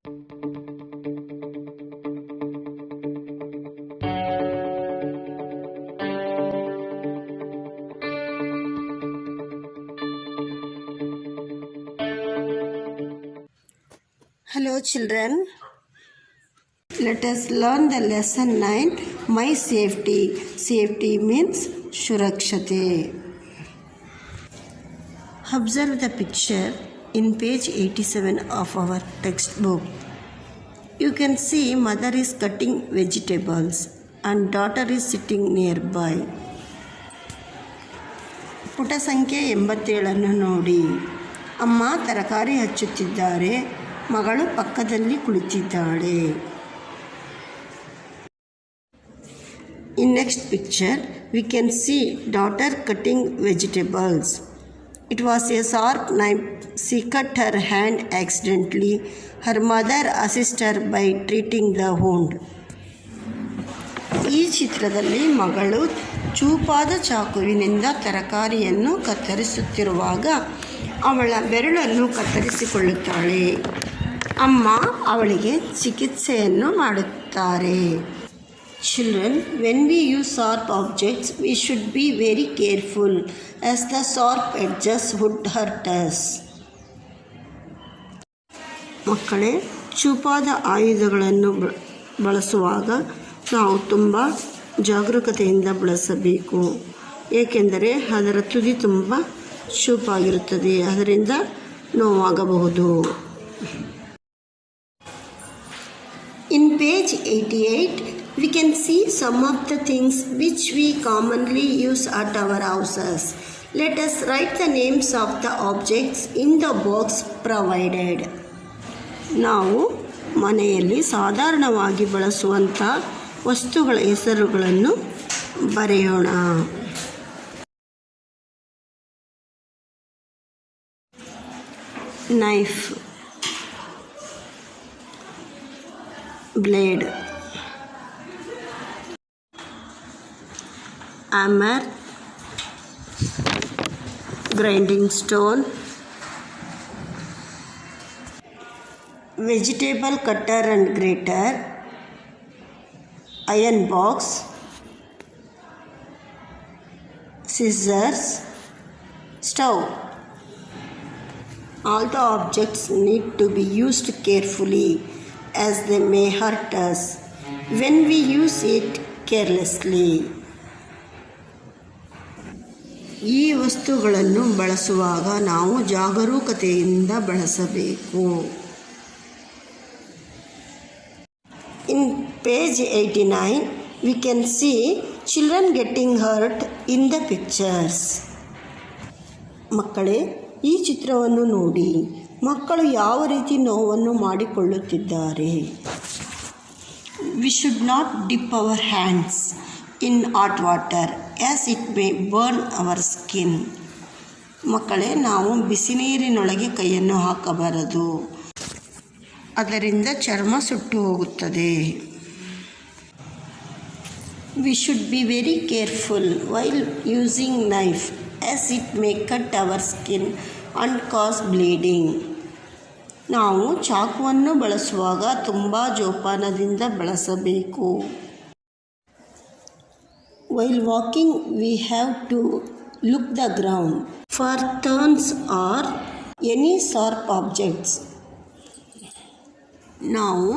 Hello children, let us learn the lesson 9, My Safety. Safety means Shurakshate. Observe the picture in page 87 of our textbook. You can see mother is cutting vegetables and daughter is sitting nearby. ಪುಟ ಸಂಖ್ಯೆ 87 ನೋಡಿ. ಅಮ್ಮ ತರಕಾರಿ ಹಚ್ಚುತ್ತಿದ್ದಾರೆ, ಮಗಳು ಪಕ್ಕದಲ್ಲಿ ಕುಳಿತಿದ್ದಾಳೆ. In next picture we can see daughter cutting vegetables. It was a sharp knife. She cut her hand accidentally. Her mother assisted her by treating the wound. ಈ ಚಿತ್ರದಲ್ಲಿ ಮಗಳು ಚೂಪಾದ ಚಾಕುವಿನಿಂದ ತರಕಾರಿಯನ್ನು ಕತ್ತರಿಸುತ್ತಿರುವಾಗ ಅವಳ ಬೆರಳನ್ನು ಕತ್ತರಿಸಿಕೊಳ್ಳುತ್ತಾಳೆ. ಅಮ್ಮ ಅವಳಿಗೆ ಚಿಕಿತ್ಸೆಯನ್ನು ಮಾಡುತ್ತಾರೆ. Children, when we use sharp objects, we should be very careful as the sharp edges would hurt us. ಮಕ್ಕಳೇ, ಚೂಪಾದ ಆಯುಧಗಳನ್ನು ಬಳಸುವಾಗ ನಾವು ತುಂಬ ಜಾಗರೂಕತೆಯಿಂದ ಬಳಸಬೇಕು. ಏಕೆಂದರೆ ಅದರ ತುದಿ ತುಂಬ ಚೂಪಾಗಿರುತ್ತದೆ, ಅದರಿಂದ ನೋವಾಗಬಹುದು. In page 88, we can see some of the things which we commonly use at our houses. Let us write the names of the objects in the box provided. ನಾವು ಮನೆಯಲ್ಲಿ ಸಾಧಾರಣವಾಗಿ ಬಳಸುವಂಥ ವಸ್ತುಗಳ ಹೆಸರುಗಳನ್ನು ಬರೆಯೋಣ. Knife, blade, hammer, grinding stone, vegetable cutter and grater, iron box, scissors, stove. All the objects need to be used carefully as they may hurt us when we use it carelessly. ಈ ವಸ್ತುಗಳನ್ನು ಬಳಸುವಾಗ ನಾವು ಜಾಗರೂಕತೆಯಿಂದ ಬಳಸಬೇಕು. In page 89, we can see children getting hurt in the pictures. ಮಕ್ಕಳೇ, ಈ ಚಿತ್ರವನ್ನು ನೋಡಿ, ಮಕ್ಕಳು ಯಾವ ರೀತಿ ನೋವನ್ನು ಮಾಡಿಕೊಳ್ಳುತ್ತಿದ್ದಾರೆ. We should not dip our hands in hot water as it may burn our skin. ಮಕ್ಕಳೇ, ನಾವು ಬಿಸಿ ನೀರಿನೊಳಗೆ ಕೈಯನ್ನು ಹಾಕಬಾರದು, ಅದರಿಂದ ಚರ್ಮ ಸುಟ್ಟು ಹೋಗುತ್ತದೆ. We should be very careful while using knife as it may cut our skin and cause bleeding. ನಾವು ಚಾಕುವನ್ನು ಬಳಸುವಾಗ ತುಂಬ ಜೋಪಾನದಿಂದ ಬಳಸಬೇಕು. While walking, we have to look the ground for thorns or any sharp objects. ನಾವು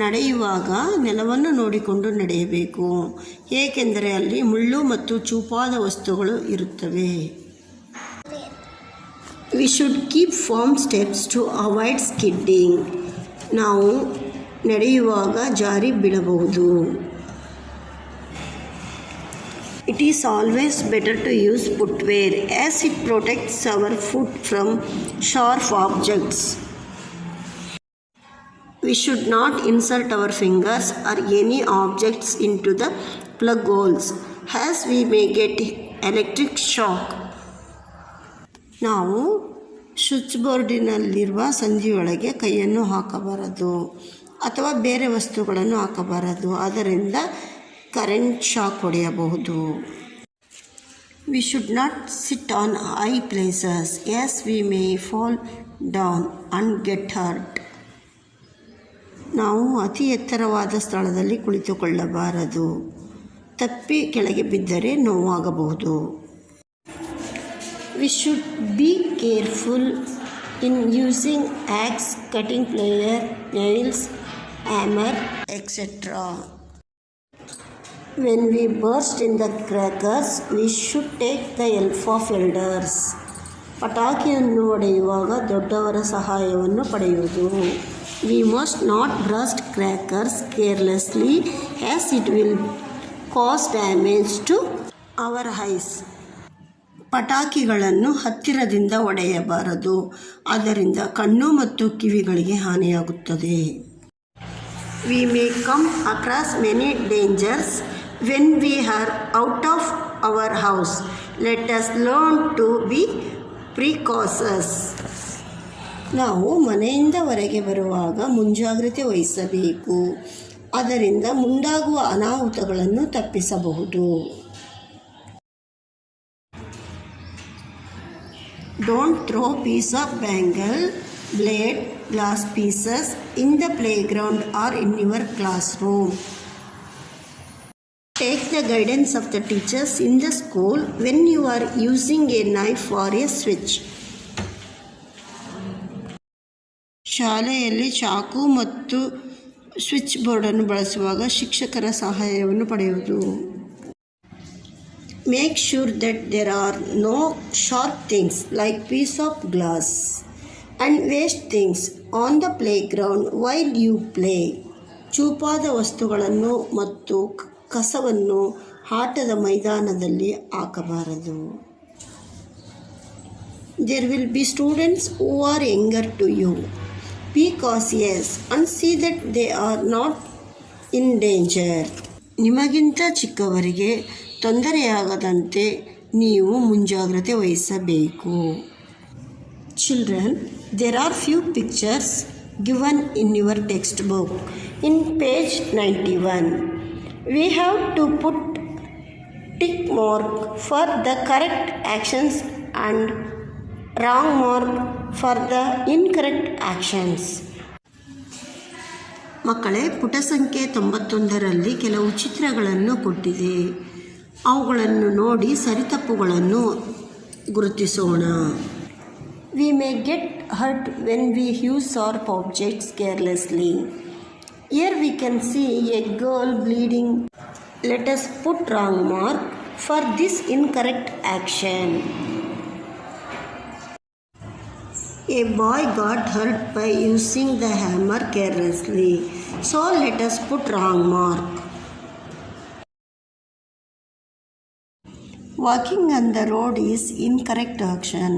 ನಡೆಯುವಾಗ ನೆಲವನ್ನು ನೋಡಿಕೊಂಡು ನಡೆಯಬೇಕು, ಏಕೆಂದರೆ ಅಲ್ಲಿ ಮುಳ್ಳು ಮತ್ತು ಚೂಪಾದ ವಸ್ತುಗಳು ಇರುತ್ತವೆ. We should keep firm steps to avoid skidding. ನಾವು ನಡೆಯುವಾಗ ಜಾರಿ ಬೀಳಬಹುದು. It is always better to use footwear as it protects our foot from sharp objects. We should not insert our fingers or any objects into the plug holes as we may get electric shock. ನಾವು switch ಬೋರ್ಡಿನಲ್ಲಿರುವ ಸಂಧಿಯೊಳಗೆ ಕೈಯನ್ನು ಹಾಕಬಾರದು ಅಥವಾ ಬೇರೆ ವಸ್ತುಗಳನ್ನು ಹಾಕಬಾರದು, ಅದರಿಂದ current shock ಹೊಡೆಯಬಹುದು. We should not sit on high places as we may fall down and get hurt. ನಾವು ಅತಿ ಎತ್ತರವಾದ ಸ್ಥಳದಲ್ಲಿ ಕುಳಿತುಕೊಳ್ಳಬಾರದು. ತಪ್ಪಿ ಕೆಳಗೆ ಬಿದ್ದರೆ ನೋವಾಗಬಹುದು. We should be careful in using axe, cutting plier, nails, hammer, etc. When we burst in the crackers, we should take the help of elders. ಪಟಾಕಿಯನ್ನು ಹೊಡೆಯುವಾಗ ದೊಡ್ಡವರ ಸಹಾಯವನ್ನು ಪಡೆಯುವುದು. We must not burst crackers carelessly as it will cause damage to our eyes. ಪಟಾಕಿಗಳನ್ನು ಹತ್ತಿರದಿಂದ ಹೊಡೆಯಬಾರದು, ಅದರಿಂದ ಕಣ್ಣು ಮತ್ತು ಕಿವಿಗಳಿಗೆ ಹಾನಿಯಾಗುತ್ತದೆ. We may come across many dangers when we are out of our house. Let us learn to be precautious. ನಾವು ಮನೆಯಿಂದ ಹೊರಗೆ ಬರುವಾಗ ಮುಂಜಾಗ್ರತೆ ವಹಿಸಬೇಕು, ಅದರಿಂದ ಮುಂದಾಗುವ ಅನಾಹುತಗಳನ್ನು ತಪ್ಪಿಸಬಹುದು. Don't throw piece of bangle, blade, glass pieces in the playground or in your classroom. Take the guidance of the teachers in the school when you are using a knife or a switch. ಶಾಲೆಯಲ್ಲಿ ಚಾಕು ಮತ್ತು switch ಬೋರ್ಡನ್ನು ಬಳಸುವಾಗ ಶಿಕ್ಷಕರ ಸಹಾಯವನ್ನು ಪಡೆಯುವುದು. Make sure that there are no sharp things like piece of glass and waste things on the playground while you play. ಚೂಪಾದ ವಸ್ತುಗಳನ್ನು ಮತ್ತು ಕಸವನ್ನು ಆಟದ ಮೈದಾನದಲ್ಲಿ ಹಾಕಬಾರದು. There will be students who are younger to you. Be cautious and see that they are not in danger. ನಿಮಗಿಂತ ಚಿಕ್ಕವರಿಗೆ ತೊಂದರೆಯಾಗದಂತೆ ನೀವು ಮುಂಜಾಗ್ರತೆ ವಹಿಸಬೇಕು. Children, there are few pictures given in your textbook. In page 91, we have to put tick mark for the correct actions and wrong mark for the incorrect actions. ಮಕ್ಕಳೇ, ಪುಟ ಸಂಖ್ಯೆ 91ರಲ್ಲಿ ಕೆಲವು ಚಿತ್ರಗಳನ್ನು ಕೊಟ್ಟಿದೆ. ಅವುಗಳನ್ನು ನೋಡಿ ಸರಿತಪ್ಪುಗಳನ್ನು ಗುರುತಿಸೋಣ. We may get hurt when we use sharp objects carelessly. Here we can see a girl bleeding. Let us put wrong mark for this incorrect action. A boy got hurt by using the hammer carelessly. So let us put wrong mark. Walking on the road is incorrect action.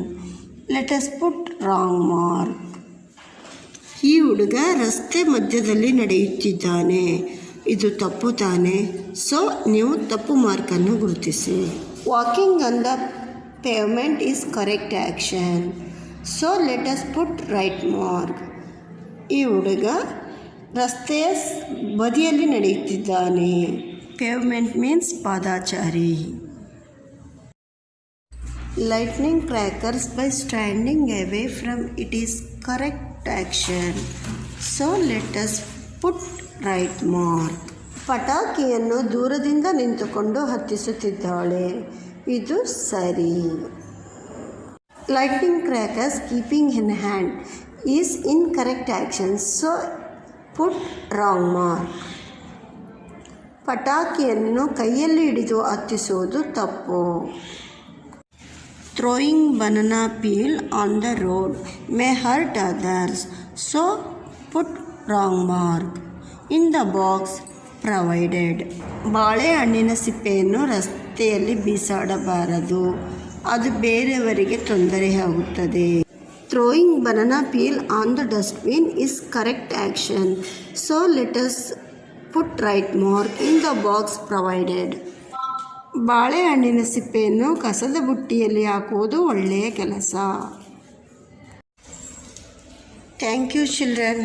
Let us put wrong mark. ಈ ಹುಡುಗ ರಸ್ತೆ ಮಧ್ಯದಲ್ಲಿ ನಡೆಯುತ್ತಿದ್ದಾನೆ, ಇದು ತಪ್ಪು ತಾನೆ. So ನೀವು ತಪ್ಪು ಮಾರ್ಕನ್ನು ಗುರುತಿಸಿ. Walking on the pavement is correct action. So let us put right mark. ಈ ಹುಡುಗ ರಸ್ತೆಯ ಬದಿಯಲ್ಲಿ ನಡೆಯುತ್ತಿದ್ದಾನೆ. Pavement means ಪಾದಾಚಾರಿ. Lighting crackers by standing away from it is correct action. So let us put right mark. ಪಟಾಕಿಯನ್ನು ದೂರದಿಂದ ನಿಂತುಕೊಂಡು ಹತ್ತಿಸುತ್ತಿದ್ದಾಳೆ, ಇದು ಸರಿ. Lighting crackers keeping in hand is incorrect action. So put wrong mark. ಪಟಾಕಿಯನ್ನು ಕೈಯಲ್ಲಿ ಹಿಡಿದು ಹತ್ತಿಸುವುದು ತಪ್ಪು. Throwing banana peel on the road may hurt others. So put wrong mark. In the box provided. ಬಾಳೆಹಣ್ಣಿನ ಸಿಪ್ಪೆಯನ್ನು ರಸ್ತೆಯಲ್ಲಿ ಬೀಸಾಡಬಾರದು, ಅದು ಬೇರೆಯವರಿಗೆ ತೊಂದರೆಯಾಗುತ್ತದೆ. Throwing banana peel on the dustbin is correct action. So let us put right mark in the box provided. ಬಾಳೆಹಣ್ಣಿನ ಸಿಪ್ಪೆಯನ್ನು ಕಸದ ಬುಟ್ಟಿಯಲ್ಲಿ ಹಾಕುವುದು ಒಳ್ಳೆಯ ಕೆಲಸ. Thank you, children.